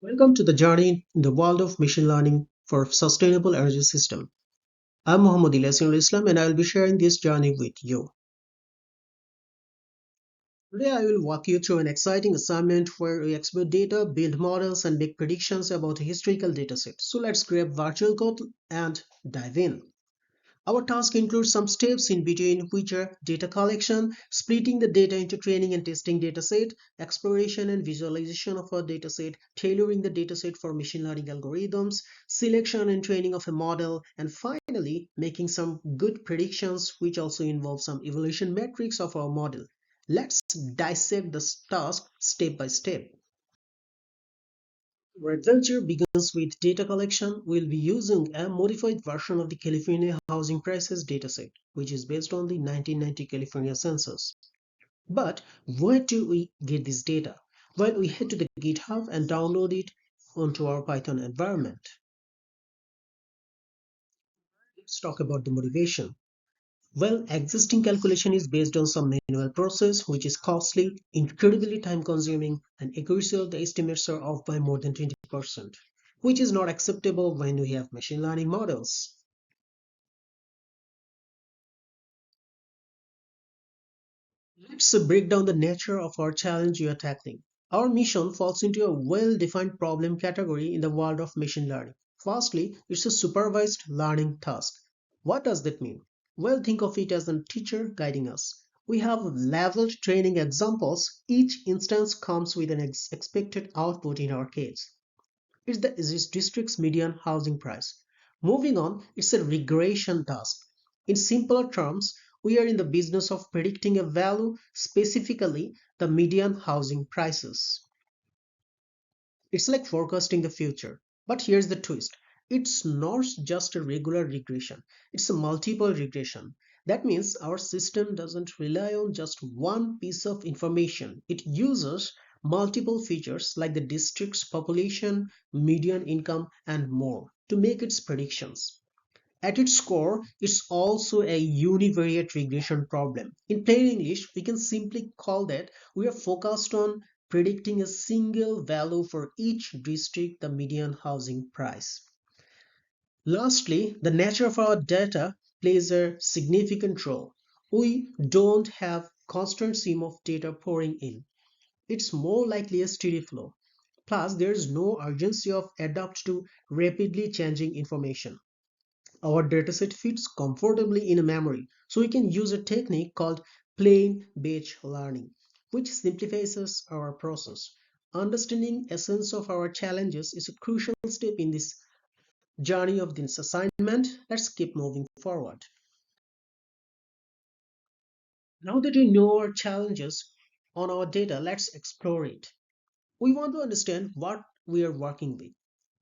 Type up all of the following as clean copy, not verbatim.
Welcome to the journey in the world of machine learning for sustainable energy system. I'm Mohammad Ilasin Islam and I will be sharing this journey with you. Today I will walk you through an exciting assignment where we explore data, build models and make predictions about a historical dataset. So let's grab virtual code and dive in. Our task includes some steps in between, which are data collection, splitting the data into training and testing dataset, exploration and visualization of a dataset, tailoring the dataset for machine learning algorithms, selection and training of a model, and finally making some good predictions, which also involve some evaluation metrics of our model. Let's dissect this task step by step. Our adventure begins with data collection. We'll be using a modified version of the California housing prices dataset, which is based on the 1990 California census. But where do we get this data? Well, we head to the GitHub and download it onto our Python environment. Let's talk about the motivation. Well, existing calculation is based on some manual process which is costly, incredibly time consuming, and accuracy of the estimates are off by more than 20%, which is not acceptable when we have machine learning models. Let's break down the nature of our challenge we are tackling. Our mission falls into a well-defined problem category in the world of machine learning. Firstly, it's a supervised learning task. What does that mean? Well, think of it as a teacher guiding us. We have leveled training examples. Each instance comes with an expected output in our case. It's district's median housing price. Moving on, it's a regression task. In simpler terms, we are in the business of predicting a value, specifically the median housing prices. It's like forecasting the future. But here's the twist. It's not just a regular regression, it's a multiple regression. That means our system doesn't rely on just one piece of information. It uses multiple features like the district's population, median income, and more to make its predictions. At its core, it's also a univariate regression problem. In plain English, we can simply call that we are focused on predicting a single value for each district, the median housing price. Lastly, the nature of our data plays a significant role. We don't have constant stream of data pouring in. It's more likely a steady flow. Plus, there is no urgency of adapt to rapidly changing information. Our dataset fits comfortably in a memory, so we can use a technique called plain batch learning, which simplifies our process. Understanding essence of our challenges is a crucial step in this journey of this assignment. Let's keep moving forward. Now that we know our challenges on our data, let's explore it. We want to understand what we are working with.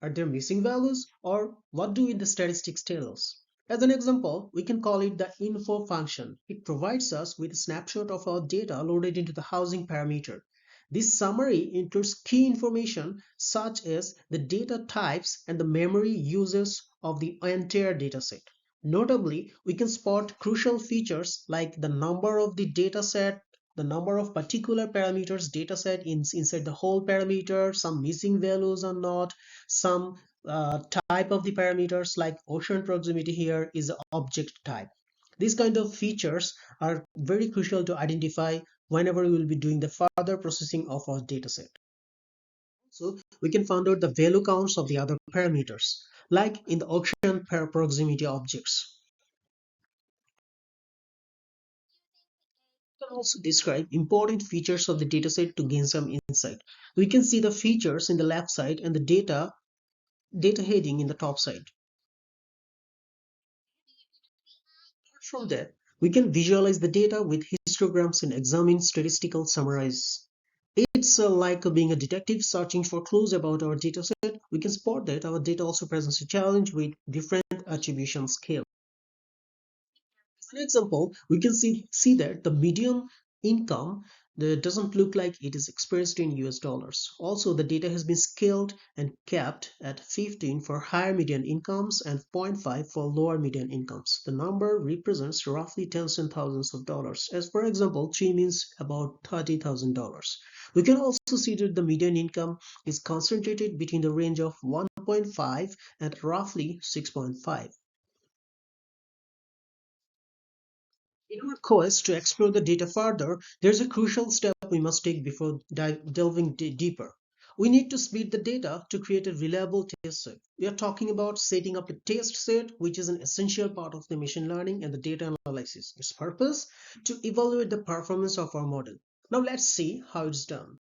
Are there missing values or what do the statistics tell us? As an example, we can call it the info function. It provides us with a snapshot of our data loaded into the housing parameter. This summary includes key information such as the data types and the memory uses of the entire dataset. Notably, we can spot crucial features like the number of the dataset, the number of particular parameters dataset inside the whole parameter, some missing values or not, some type of the parameters like ocean proximity here is the object type. These kind of features are very crucial to identify whenever we will be doing the further processing of our dataset. So we can find out the value counts of the other parameters, like in the ocean proximity objects. We can also describe important features of the dataset to gain some insight. We can see the features in the left side and the data heading in the top side. From that, we can visualize the data with histograms and examine statistical summaries. It's like being a detective searching for clues about our dataset. We can spot that our data also presents a challenge with different attribution scale. As an example, we can see that the median income It doesn't look like it is expressed in US dollars. Also, the data has been scaled and capped at 15 for higher median incomes and zero point 0.5 for lower median incomes. The number represents roughly tens and thousands of dollars. As for example, 3 means about $30,000. We can also see that the median income is concentrated between the range of 1.5 and roughly 6.5. In our quest to explore the data further, there's a crucial step we must take before delving deeper. We need to split the data to create a reliable test set. We are talking about setting up a test set, which is an essential part of the machine learning and the data analysis. Its purpose? To evaluate the performance of our model. Now let's see how it's done.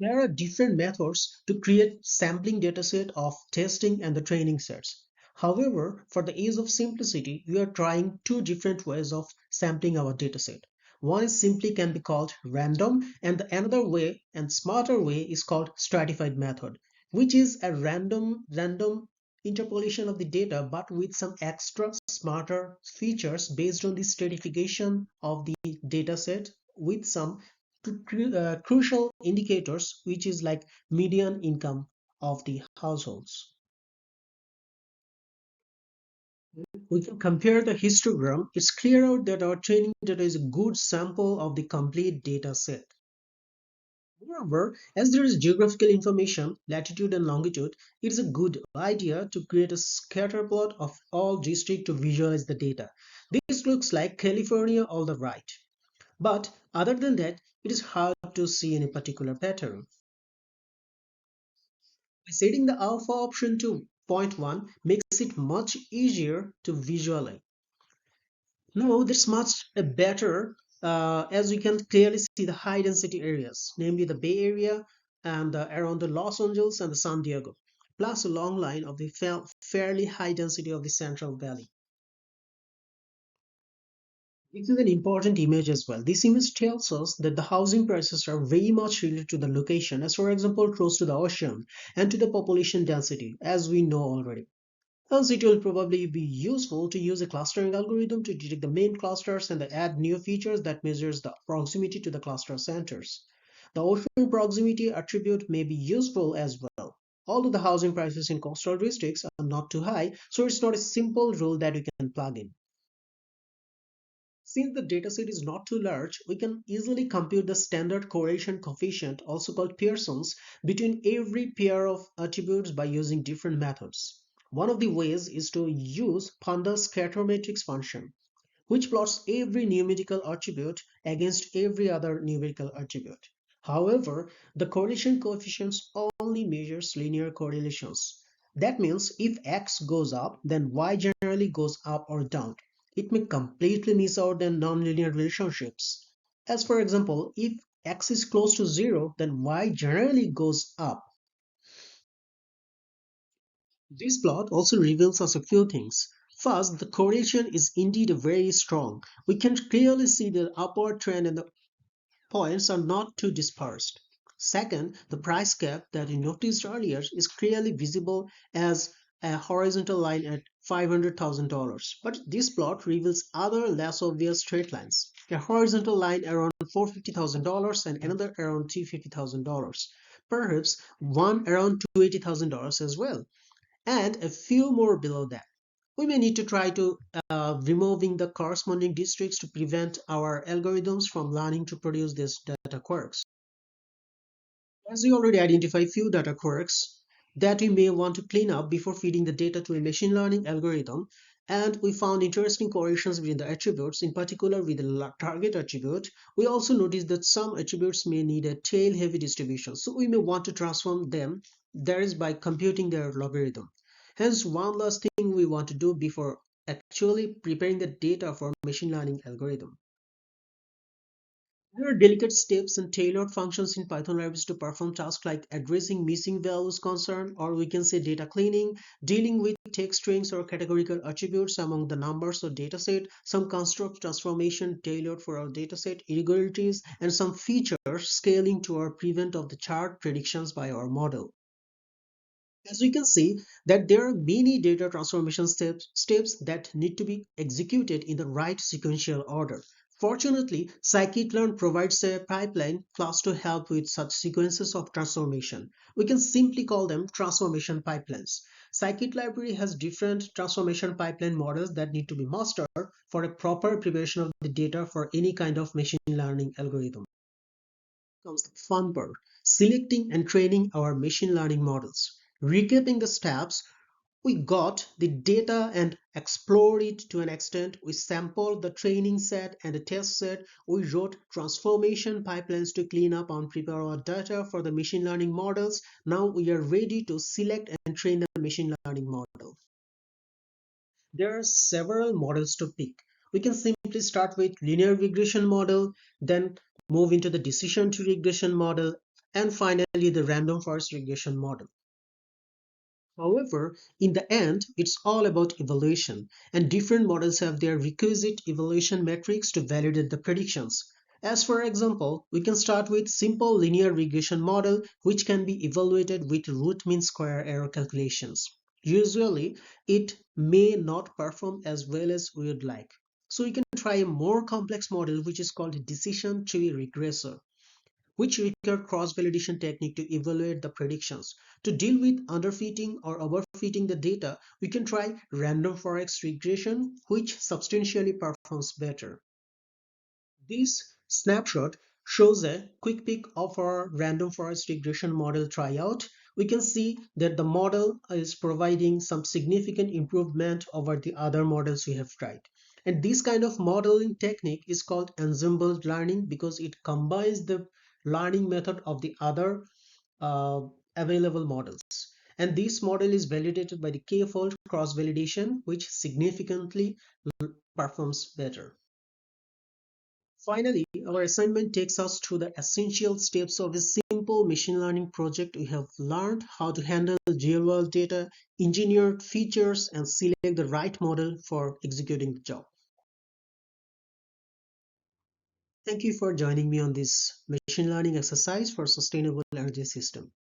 There are different methods to create sampling dataset of testing and the training sets. However, for the ease of simplicity, we are trying two different ways of sampling our dataset. One is simply can be called random, and the another way and smarter way is called stratified method, which is a random interpolation of the data but with some extra smarter features based on the stratification of the dataset with some crucial indicators, which is like median income of the households. We can compare the histogram. It's clear out that our training data is a good sample of the complete data set. Moreover, as there is geographical information, latitude and longitude, it is a good idea to create a scatter plot of all districts to visualize the data. This looks like California all the right. But other than that, it is hard to see any particular pattern. Setting the alpha option to zero point 0.1 makes it much easier to visualize. Now that's much better as we can clearly see the high density areas, namely the Bay Area and around the Los Angeles and the San Diego, plus a long line of the fairly high density of the Central Valley. This is an important image as well. This image tells us that the housing prices are very much related to the location, as for example close to the ocean, and to the population density, as we know already. Hence, it will probably be useful to use a clustering algorithm to detect the main clusters and add new features that measures the proximity to the cluster centers. The ocean proximity attribute may be useful as well. Although the housing prices in coastal districts are not too high, so it's not a simple rule that we can plug in. Since the dataset is not too large, we can easily compute the standard correlation coefficient, also called Pearson's, between every pair of attributes by using different methods. One of the ways is to use Panda's scatter matrix function, which plots every numerical attribute against every other numerical attribute. However, the correlation coefficients only measures linear correlations. That means if x goes up, then y generally goes up or down. It may completely miss out on nonlinear relationships. As for example, if x is close to 0, then y generally goes up. This plot also reveals us a few things. First, the correlation is indeed very strong. We can clearly see the upward trend and the points are not too dispersed. Second, the price cap that you noticed earlier is clearly visible as a horizontal line at $500,000. But this plot reveals other less obvious straight lines. A horizontal line around $450,000 and another around $350,000. Perhaps one around $280,000 as well, and a few more below that. We may need to try to removing the corresponding districts to prevent our algorithms from learning to produce these data quirks. As we already identified few data quirks that we may want to clean up before feeding the data to a machine learning algorithm, and we found interesting correlations between the attributes, in particular with the target attribute. We also noticed that some attributes may need a tail-heavy distribution, so we may want to transform them, that is by computing their logarithm. Hence, one last thing we want to do before actually preparing the data for machine learning algorithm. There are delicate steps and tailored functions in Python libraries to perform tasks like addressing missing values concern, or we can say data cleaning, dealing with text strings or categorical attributes among the numbers or dataset, some construct transformation tailored for our dataset, irregularities, and some features scaling to our prevent of the chart predictions by our model. As we can see that there are many data transformation steps that need to be executed in the right sequential order. Fortunately, Scikit-Learn provides a pipeline class to help with such sequences of transformation. We can simply call them transformation pipelines. Scikit library has different transformation pipeline models that need to be mastered for a proper preparation of the data for any kind of machine learning algorithm. Comes the fun part, selecting and training our machine learning models. Recapping the steps, we got the data and explored it to an extent. We sampled the training set and the test set. We wrote transformation pipelines to clean up and prepare our data for the machine learning models. Now we are ready to select and train the machine learning model. There are several models to pick. We can simply start with linear regression model, then move into the decision tree regression model, and finally the random forest regression model. However, in the end, it's all about evaluation, and different models have their requisite evaluation metrics to validate the predictions. As for example, we can start with simple linear regression model which can be evaluated with root mean square error calculations. Usually, it may not perform as well as we would like. So we can try a more complex model which is called decision tree regressor, which require cross-validation technique to evaluate the predictions. To deal with underfitting or overfitting the data, we can try random forest regression, which substantially performs better. This snapshot shows a quick peek of our random forest regression model tryout. We can see that the model is providing some significant improvement over the other models we have tried. And this kind of modeling technique is called ensemble learning because it combines the learning method of the other uh, available models. And this model is validated by the k-fold cross-validation, which significantly performs better. Finally, our assignment takes us through the essential steps of a simple machine learning project. We have learned how to handle real-world data, engineer features, and select the right model for executing the job. Thank you for joining me on this machine learning exercise for sustainable energy system.